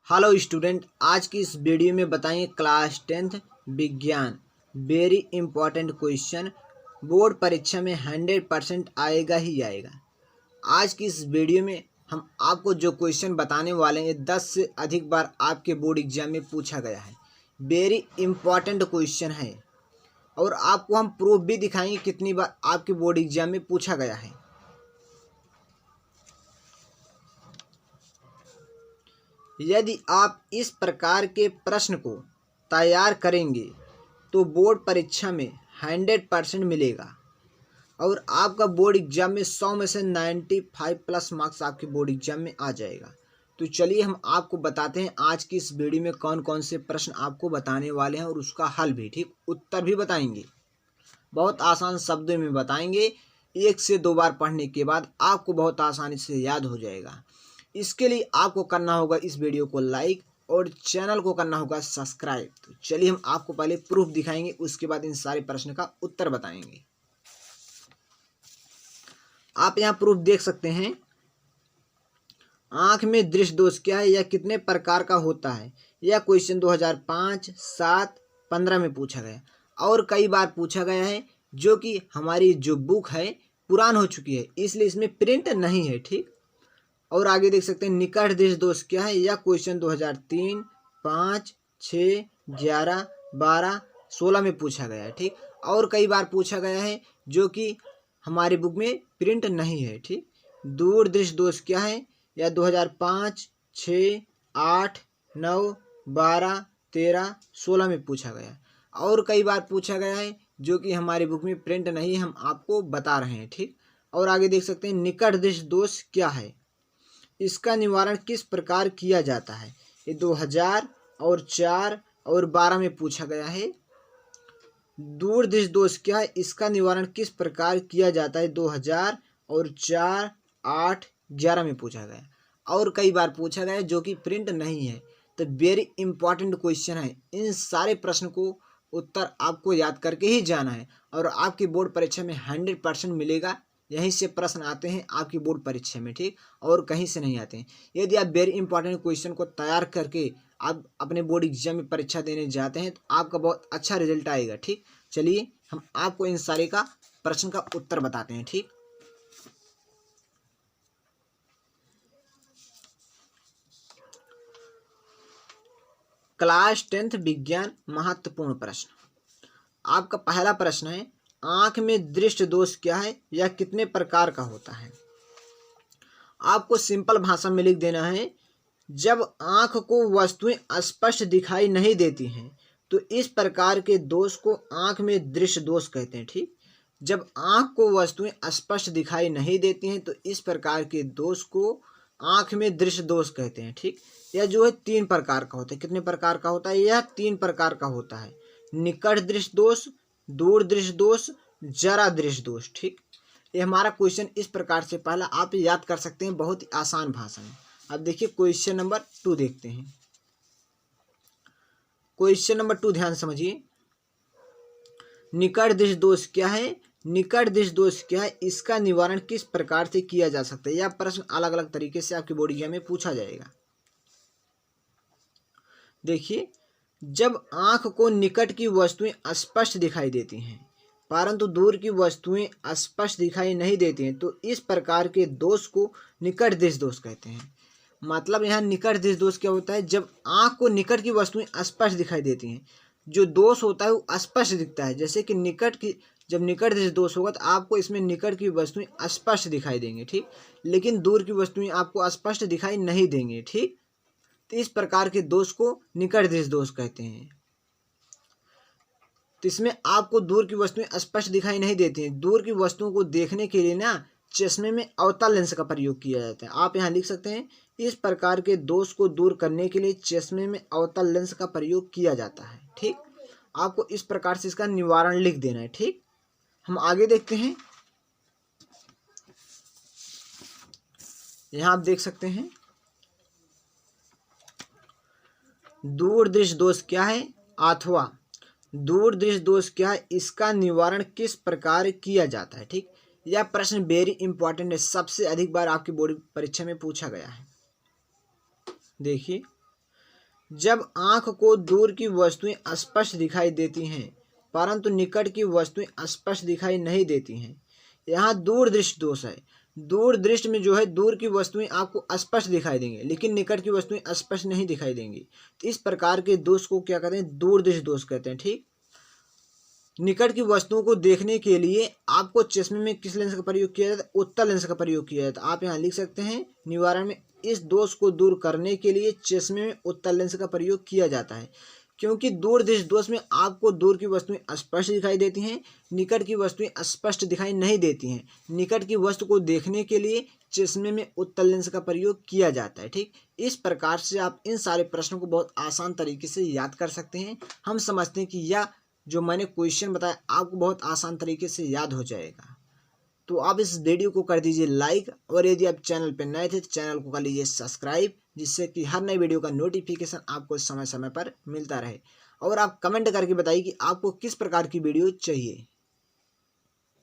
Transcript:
Hello student, आज की इस वीडियो में बताएंगे क्लास 10th विज्ञान वेरी इंपॉर्टेंट क्वेश्चन। बोर्ड परीक्षा में 100% आएगा ही आएगा। आज की इस वीडियो में हम आपको जो क्वेश्चन बताने वाले हैं 10 से अधिक बार आपके बोर्ड एग्जाम में पूछा गया है। वेरी इंपॉर्टेंट क्वेश्चन है और आपको हम प्रूफ भी दिखाएंगे कितनी बार आपके बोर्ड एग्जाम में पूछा गया है। यदि आप इस प्रकार के प्रश्न को तैयार करेंगे तो बोर्ड परीक्षा में 100% मिलेगा और आपका बोर्ड एग्जाम में 100 में से 95 प्लस मार्क्स आपके बोर्ड एग्जाम में आ जाएगा। तो चलिए हम आपको बताते हैं आज की इस वीडियो में कौन कौन से प्रश्न आपको बताने वाले हैं और उसका हल भी, ठीक, उत्तर भी बताएंगे। बहुत आसान शब्दों में बताएंगे। 1 से 2 बार पढ़ने के बाद आपको बहुत आसानी से याद हो जाएगा। इसके लिए आपको करना होगा इस वीडियो को लाइक और चैनल को करना होगा सब्सक्राइब। तो चलिए हम आपको पहले प्रूफ दिखाएंगे, उसके बाद इन सारे प्रश्न का उत्तर बताएंगे। आप यहाँ प्रूफ देख सकते हैं। आंख में दृष्टि दोष क्या है, यह कितने प्रकार का होता है। यह क्वेश्चन 2005, 7, 15 में पूछा गया और कई बार पूछा गया है, जो कि हमारी जो बुक है पुरान हो चुकी है, इसलिए इसमें प्रिंट नहीं है, ठीक। और आगे देख सकते हैं निकट दृष्टि दोष क्या है। यह क्वेश्चन 2003, 5, 6, 11, 12, 16 में पूछा गया है, ठीक। और कई बार पूछा गया है जो कि हमारी बुक में प्रिंट नहीं है, ठीक। दूर दृष्टि दोष क्या है। यह 2005, 6, 8, 9, 12, 13, 16 में पूछा गया है और कई बार पूछा गया है जो कि हमारी बुक में प्रिंट नहीं, हम आपको बता रहे हैं, ठीक। और आगे देख सकते हैं निकट दृष्टि दोष क्या है, इसका निवारण किस प्रकार किया जाता है। ये 2000 और 4 और 12 में पूछा गया है। दूर दृष्टि दोष क्या है, इसका निवारण किस प्रकार किया जाता है। 2000 और 4, 8, 11 में पूछा गया और कई बार पूछा गया जो कि प्रिंट नहीं है। तो वेरी इंपॉर्टेंट क्वेश्चन है। इन सारे प्रश्न को उत्तर आपको याद करके ही जाना है और आपकी बोर्ड परीक्षा में 100% मिलेगा। यहीं से प्रश्न आते हैं आपकी बोर्ड परीक्षा में, ठीक, और कहीं से नहीं आते हैं। यदि आप वेरी इंपॉर्टेंट क्वेश्चन को तैयार करके आप अपने बोर्ड एग्जाम में परीक्षा देने जाते हैं तो आपका बहुत अच्छा रिजल्ट आएगा, ठीक। चलिए हम आपको इन सारे का प्रश्न का उत्तर बताते हैं, ठीक। क्लास 10th विज्ञान महत्वपूर्ण प्रश्न। आपका पहला प्रश्न है, आंख में दृष्टि दोष क्या है, यह कितने प्रकार का होता है। आपको सिंपल भाषा में लिख देना है, जब आंख को वस्तुएं स्पष्ट दिखाई नहीं देती हैं तो इस प्रकार के दोष को आंख में दृष्टि दोष कहते हैं, ठीक। जब आंख को वस्तुएं स्पष्ट दिखाई नहीं देती हैं तो इस प्रकार के दोष को आंख में दृष्टि दोष कहते हैं, ठीक। यह जो है 3 प्रकार का होता है। कितने प्रकार का होता है, यह 3 प्रकार का होता है। निकट दृष्टि दोष, दूर दृष्टि दोष, जरा दृष्टि दोष, ठीक। ये हमारा क्वेश्चन इस प्रकार से पहला आप याद कर सकते हैं बहुत ही आसान भाषा में। अब देखिए क्वेश्चन नंबर 2 देखते हैं। क्वेश्चन नंबर 2 ध्यान समझिए। निकट दृष्टि दोष क्या है, निकट दृष्टि दोष क्या है, इसका निवारण किस प्रकार से किया जा सकता है। यह प्रश्न अलग अलग तरीके से आपके बोर्ड एग्जाम में पूछा जाएगा। देखिए, जब आंख को निकट की वस्तुएं स्पष्ट दिखाई देती हैं परंतु दूर की वस्तुएं स्पष्ट दिखाई नहीं देती हैं तो इस प्रकार के दोष को निकट दृष्टि दोष कहते हैं। मतलब यहाँ निकट दृष्टि दोष क्या होता है, जब आंख को निकट की वस्तुएं स्पष्ट दिखाई देती हैं, जो दोष होता है वो स्पष्ट दिखता है। जैसे कि जब निकट दृष्टि दोष होगा तो आपको इसमें निकट की वस्तुएं स्पष्ट दिखाई देंगी, ठीक, लेकिन दूर की वस्तुएं आपको स्पष्ट दिखाई नहीं देंगी, ठीक। तो इस प्रकार के दोष को निकट दृष्टि दोष कहते हैं। तो इसमें आपको दूर की वस्तुएं स्पष्ट दिखाई नहीं देती हैं। दूर की वस्तुओं को देखने के लिए ना चश्मे में अवतल लेंस का प्रयोग किया जाता है। आप यहाँ लिख सकते हैं, इस प्रकार के दोष को दूर करने के लिए चश्मे में अवतल लेंस का प्रयोग किया जाता है, ठीक। आपको इस प्रकार से इसका निवारण लिख देना है, ठीक। हम आगे देखते हैं। यहाँ आप देख सकते हैं दूर दृष्टि दोष क्या है अथवा दूर दृष्टि दोष क्या है, इसका निवारण किस प्रकार किया जाता है, ठीक। यह प्रश्न वेरी इंपॉर्टेंट है, सबसे अधिक बार आपकी बोर्ड परीक्षा में पूछा गया है। देखिए, जब आँख को दूर की वस्तुएं स्पष्ट दिखाई देती हैं परंतु निकट की वस्तुएं स्पष्ट दिखाई नहीं देती हैं। यहाँ दूरदृष्टि दोष है। दूरदृष्टि में जो है दूर की वस्तुएं आपको स्पष्ट दिखाई देंगे लेकिन निकट की वस्तुएं स्पष्ट नहीं दिखाई देंगी। तो इस प्रकार के दोष को क्या कहते हैं? दूरदृष्टि दोष कहते हैं। ठीक, निकट की वस्तुओं को देखने के लिए आपको चश्मे में किस लेंस का प्रयोग किया जाता है? उत्तल लेंस का प्रयोग किया जाता है। आप यहाँ लिख सकते हैं निवारण में, इस दोष को दूर करने के लिए चश्मे में उत्तल लेंस का प्रयोग किया जाता है, क्योंकि दूरदृष्टि दोष में आपको दूर की वस्तुएं स्पष्ट दिखाई देती हैं, निकट की वस्तुएं स्पष्ट दिखाई नहीं देती हैं। निकट की वस्तु को देखने के लिए चश्मे में उत्तल लेंस का प्रयोग किया जाता है। ठीक, इस प्रकार से आप इन सारे प्रश्नों को बहुत आसान तरीके से याद कर सकते हैं। हम समझते हैं कि यह जो मैंने क्वेश्चन बताया आपको बहुत आसान तरीके से याद हो जाएगा। तो आप इस वीडियो को कर दीजिए लाइक, और यदि आप चैनल पर नए थे तो चैनल को कर लीजिए सब्सक्राइब, जिससे कि हर नई वीडियो का नोटिफिकेशन आपको समय समय पर मिलता रहे। और आप कमेंट करके बताइए कि आपको किस प्रकार की वीडियो चाहिए।